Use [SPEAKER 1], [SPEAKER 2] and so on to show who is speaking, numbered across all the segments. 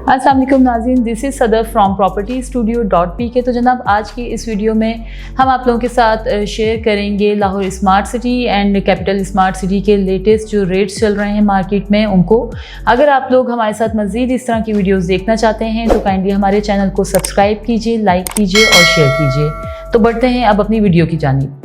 [SPEAKER 1] अस्सलाम वालेकुम नाज़रीन, दिस इज़ सदर फ्रॉम प्रॉपर्टी स्टूडियो .pk। तो जनाब आज की इस वीडियो में हम आप लोगों के साथ शेयर करेंगे Lahore smart city and capital smart city के लेटेस्ट जो रेट्स चल रहे हैं मार्केट में उनको। अगर आप लोग हमारे साथ मज़ीद इस तरह की वीडियोज़ देखना चाहते हैं तो काइंडली हमारे चैनल को सब्सक्राइब कीजिए, लाइक कीजिए और शेयर कीजिए। तो बढ़ते हैं अब अपनी वीडियो की जानिब।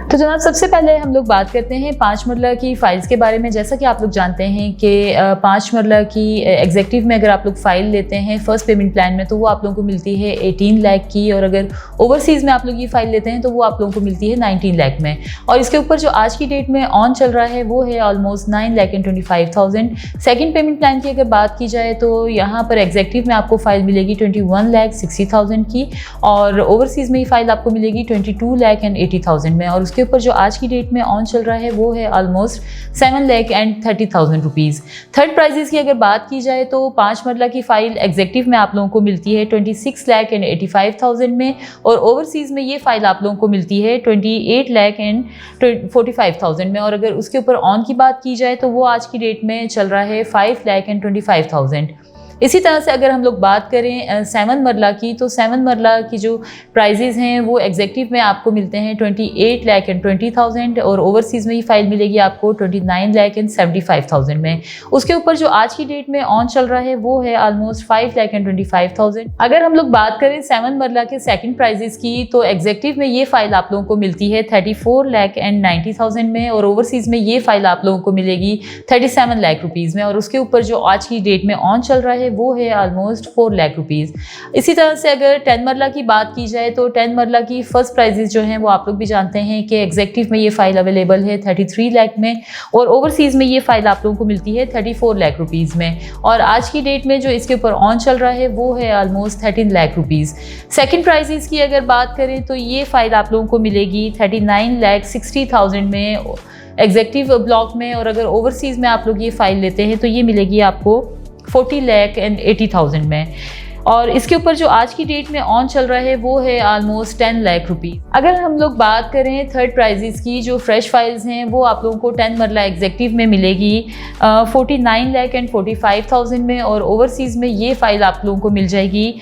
[SPEAKER 1] तो जनाब सबसे पहले हम लोग बात करते हैं 5 मरला की फ़ाइल्स के बारे में। जैसा कि आप लोग जानते हैं कि 5 मरला की एग्जेक्टिव में अगर आप लोग फ़ाइल लेते हैं फ़र्स्ट पेमेंट प्लान में तो वो आप लोगों को मिलती है 18 लाख की, और अगर ओवरसीज़ में आप लोग ये फ़ाइल लेते हैं तो वो आप लोगों को मिलती है 19 लाख में। और इसके ऊपर जो आज की डेट में ऑन चल रहा है वो है ऑलमोस्ट 9,25,000। सेकेंड पेमेंट प्लान की अगर बात की जाए तो यहाँ पर एग्जेक्टिव में आपको फ़ाइल मिलेगी 21,60,000 की, और ओवरसीज़ में ये फ़ाइल आपको मिलेगी 22,80,000 में। और उसके ऊपर जो आज की डेट में ऑन चल रहा है वो है ऑलमोस्ट 7,30,000 रुपीज़। थर्ड प्राइजेस की अगर बात की जाए तो 5 मरला की फ़ाइल एग्जेक्टिव में आप लोगों को मिलती है 26,85,000 में, और ओवरसीज़ में ये फ़ाइल आप लोगों को मिलती है 28,45,000 में। और अगर उसके ऊपर ऑन की बात की जाए तो वो आज की डेट में चल रहा है 5,25,000। इसी तरह से अगर हम लोग बात करें 7 मरला की तो 7 मरला की जो प्राइजेज़ हैं वो एग्जेक्टिव में आपको मिलते हैं 28,20,000, और ओवरसीज़ में ये फ़ाइल मिलेगी आपको 29,75,000 में। उसके ऊपर जो आज की डेट में ऑन चल रहा है वो है ऑलमोस्ट 5,25,000। अगर हम लोग बात करें 7 मरला के सेकंड प्राइजेज़ की तो एग्जेक्टिव में ये फ़ाइल आप लोगों को मिलती है 34,90,000 में, और ओवरसीज़ में ये फ़ाइल आप लोगों को मिलेगी 37 लाख रुपीज़ में। और उसके ऊपर जो आज की डेट में ऑन चल रहा है वो है ऑलमोस्ट 4 लाख रुपीज़। इसी तरह से अगर 10 मरला की बात की जाए तो 10 मरला की फ़र्स्ट प्राइजेस जो हैं वो आप लोग भी जानते हैं कि एग्जेक्टिव में ये फ़ाइल अवेलेबल है 33 लाख में, और ओवरसीज़ में ये फ़ाइल आप लोगों को मिलती है 34 लाख रुपीज़ में। और आज की डेट में जो इसके ऊपर ऑन चल रहा है वो है almost 13 lakh rupees. Second prizes की अगर बात करें तो ये फ़ाइल आप लोगों को मिलेगी 39,60,000 में एग्जेक्टिव ब्लॉक में, और अगर ओवरसीज़ में आप लोग ये फ़ाइल लेते हैं तो ये मिलेगी आपको 40,80,000 में। और इसके ऊपर जो आज की डेट में ऑन चल रहा है वो है ऑलमोस्ट 10 लाख रुपीज़। अगर हम लोग बात करें थर्ड प्राइजेस की, जो फ्रेश फाइल्स हैं वो आप लोगों को 10 मरला एग्जेक्टिव में मिलेगी 49,45,000 में, और ओवरसीज़ में ये फ़ाइल आप लोगों को मिल जाएगी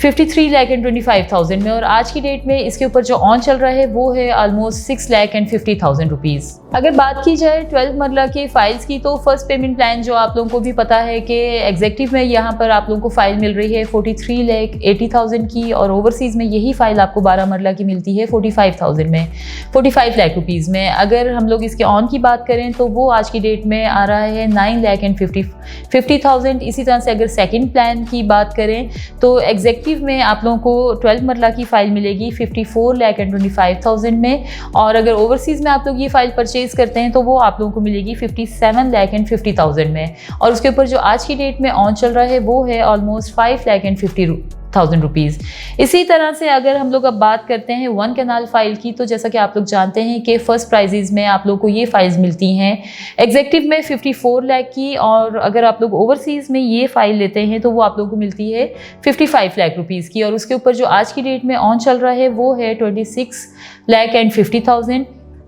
[SPEAKER 1] 53,25,000 में। और आज की डेट में इसके ऊपर जो ऑन चल रहा है वो है ऑलमोस्ट 6,50,000 रुपीज़। अगर बात की जाए 12 मरला के फ़ाइल्स की तो फर्स्ट पेमेंट प्लान जो आप लोगों को भी पता है कि एग्जेक्टिव में यहाँ पर आप लोगों को फ़ाइल मिल रही है 43,80,000 की, और ओवरसीज़ में यही फ़ाइल आपको 12 मरला की मिलती है 45,000 में, 45 लाख रुपीज़ में। अगर हम लोग इसके ऑन की बात करें तो वो आज की डेट में आ रहा है 9,50,000। इसी तरह से अगर सेकेंड प्लान की बात करें तो एग्जेक्टिव में आप लोगों को 12 मरला की फ़ाइल मिलेगी 54,25,000 में, और अगर ओवरसीज़ में आप लोग ये फ़ाइल परचेज़ करते हैं तो वो आप लोगों को मिलेगी 57,50,000 में। और उसके ऊपर जो आज की डेट में ऑन चल रहा है वो है ऑलमोस्ट 5,50,000 रुपीज़। इसी तरह से अगर हम लोग अब बात करते हैं 1 कैनाल फ़ाइल की तो जैसा कि आप लोग जानते हैं कि फ़र्स्ट प्राइजेज़ में आप लोग को ये फ़ाइल्स मिलती हैं एग्जेक्टिव में 54 लाख की, और अगर आप लोग ओवरसीज़ में ये फ़ाइल लेते हैं तो वो आप लोग को मिलती है 55 लाख रुपीज़ की। और उसके ऊपर जो आज की डेट में ऑन चल रहा है वो है 26,50,000।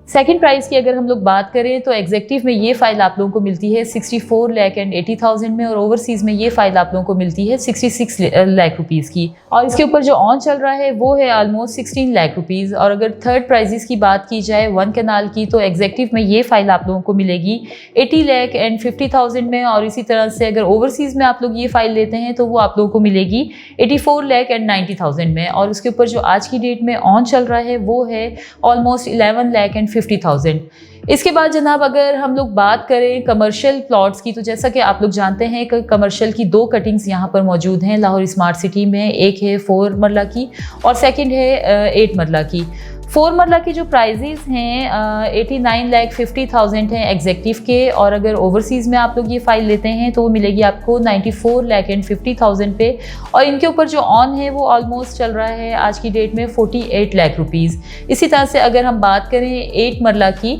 [SPEAKER 1] सेकेंड प्राइस की अगर हम लोग बात करें तो एग्जेक्टिव में ये फ़ाइल आप लोगों को मिलती है 64,80,000 में, और ओवरसीज़ में ये फ़ाइल आप लोगों को मिलती है 66 लाख रुपीज़ की। और इसके ऊपर जो ऑन चल रहा है वो है ऑलमोस्ट 16 लाख रुपीज़। और अगर थर्ड प्राइजेस की बात की जाए 1 कैनाल की तो एग्जेक्टिव में ये फ़ाइल आप लोगों को मिलेगी 80,50,000 में, और इसी तरह से अगर ओवरसीज़ में आप लोग ये फ़ाइल लेते हैं तो वो आप लोगों को मिलेगी 84,90,000 में। और उसके ऊपर जो आज की डेट में ऑन चल रहा है वो है ऑलमोस्ट 11,50,000। इसके बाद जनाब अगर हम लोग बात करें कमर्शियल प्लॉट्स की तो जैसा कि आप लोग जानते हैं कि कमर्शियल की 2 कटिंग्स यहाँ पर मौजूद हैं लाहौर स्मार्ट सिटी में। एक है 4 मरला की और सेकंड है 8 मरला की। 4 मरला की जो प्राइजेस हैं 89,50,000 हैं एग्जेक्टिव के, और अगर ओवरसीज़ में आप लोग ये फ़ाइल लेते हैं तो वो मिलेगी आपको 94,50,000 पे, और इनके ऊपर जो ऑन है वो ऑलमोस्ट चल रहा है आज की डेट में 48 लाख रुपीज़। इसी तरह से अगर हम बात करें 8 मरला की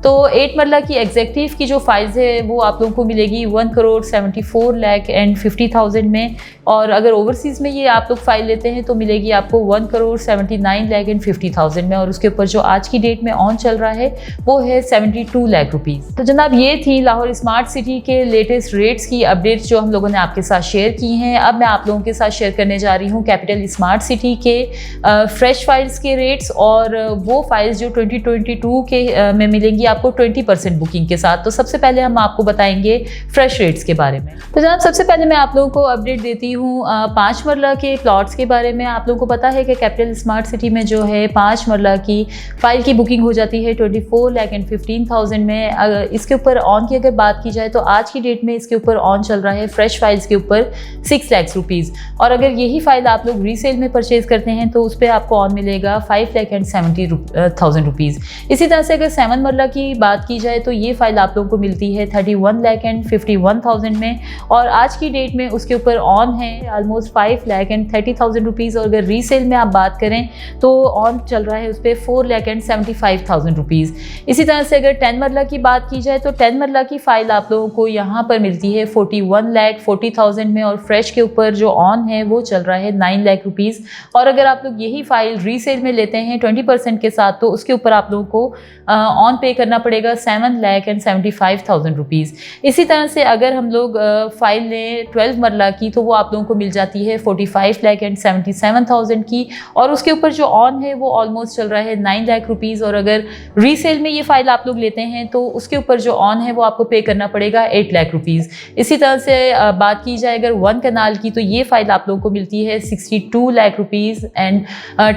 [SPEAKER 1] तो 8 मरला की एग्जेक्टिव की जो फाइल्स है वो आप लोगों को मिलेगी 1,74,50,000 में, और अगर ओवरसीज़ में ये आप लोग फाइल लेते हैं तो मिलेगी आपको 1,79,50,000 में, और उसके ऊपर जो आज की डेट में ऑन चल रहा है वो है 72 लाख रुपीज़। तो जनाब ये थी लाहौर स्मार्ट सिटी के लेटेस्ट रेट्स की अपडेट्स जो हम लोगों ने आपके साथ शेयर की हैं। अब मैं आप लोगों के साथ शेयर करने जा रही हूँ कैपिटल स्मार्ट सिटी के फ्रेश फाइल्स के रेट्स, और वो फाइल्स जो 2022 के में मिलेंगी आपको 20% बुकिंग के साथ। तो सबसे पहले हम आपको बताएंगे फ्रेश रेट्स के बारे में। तो जनाब सबसे पहले मैं आप लोगों को अपडेट देती हूँ 5 मरला के प्लॉट्स के बारे में। आप लोगों को पता है कि कैपिटल स्मार्ट सिटी में जो है 5 मरला की फाइल की बुकिंग हो जाती है 24,15,000 में। इसके ऊपर ऑन की अगर बात की जाए तो आज की डेट में इसके ऊपर ऑन चल रहा है फ्रेश फाइल्स के ऊपर 6 लाख रुपीज़, और अगर यही फाइल आप लोग रीसेल में परचेज करते हैं तो उस पर आपको ऑन मिलेगा 5,70,000 रुपीज़। इसी तरह से अगर 7 मरला की बात की जाए तो ये फाइल आप लोगों को मिलती है 31,51,000 में, और आज की डेट में उसके ऊपर ऑन है ऑलमोस्ट 5,30,000 रुपीज़, और अगर रीसेल में आप बात करें तो ऑन चल रहा है उस पर 4,75,000 रुपीज़। इसी तरह से अगर 10 मरला की बात की जाए तो 10 मरला की फ़ाइल आप लोगों को यहाँ पर मिलती है 41,40,000 में, और फ्रेश के ऊपर जो ऑन है वो चल रहा है 9 लाख रुपीज़, और अगर आप लोग यही फ़ाइल रीसेल में लेते हैं 20% के साथ तो उसके ऊपर आप लोगों को ऑन पे करना पड़ेगा 7,75,000 रुपीज़। इसी तरह से अगर हम लोग फ़ाइल लें 12 मरला की तो वो आप लोगों को मिल जाती है 45,77,000 की, और उसके ऊपर जो ऑन है वो ऑलमोस्ट चल रहा है 9 लाख रुपीज़, और अगर रीसेल में ये फ़ाइल आप लोग लेते हैं तो उसके ऊपर जो ऑन है वो आपको पे करना पड़ेगा 8 लाख रुपीज़। इसी तरह से बात की जाए अगर 1 कनाल की तो ये फ़ाइल आप लोगों को मिलती है 62 लाख रुपीज़ एंड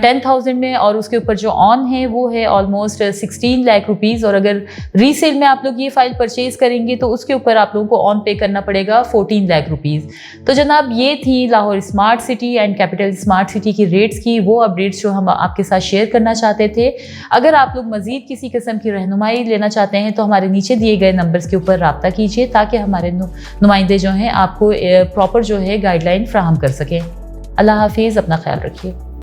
[SPEAKER 1] 10,000 में, और उसके ऊपर जो ऑन है वो है ऑलमोस्ट 16 लाख रुपीज़, और अगर रीसेल में आप लोग ये फ़ाइल परचेज़ करेंगे तो उसके ऊपर आप लोगों को ऑन पे करना पड़ेगा 14 लाख रुपीज़। तो जनाब ये थी Lahore smart city and capital smart city की रेट्स की वो अपडेट्स जो हम आपके साथ शेयर करना चाहते थे। अगर आप लोग मज़ीद किसी किस्म की रहनुमाई लेना चाहते हैं तो हमारे नीचे दिए गए नंबर्स के ऊपर रब्ता कीजिए ताकि हमारे नुमाइंदे जो हैं आपको प्रॉपर जो है गाइडलाइन फ्राहम कर सकें। अल्लाह हाफिज़, अपना ख्याल रखिए।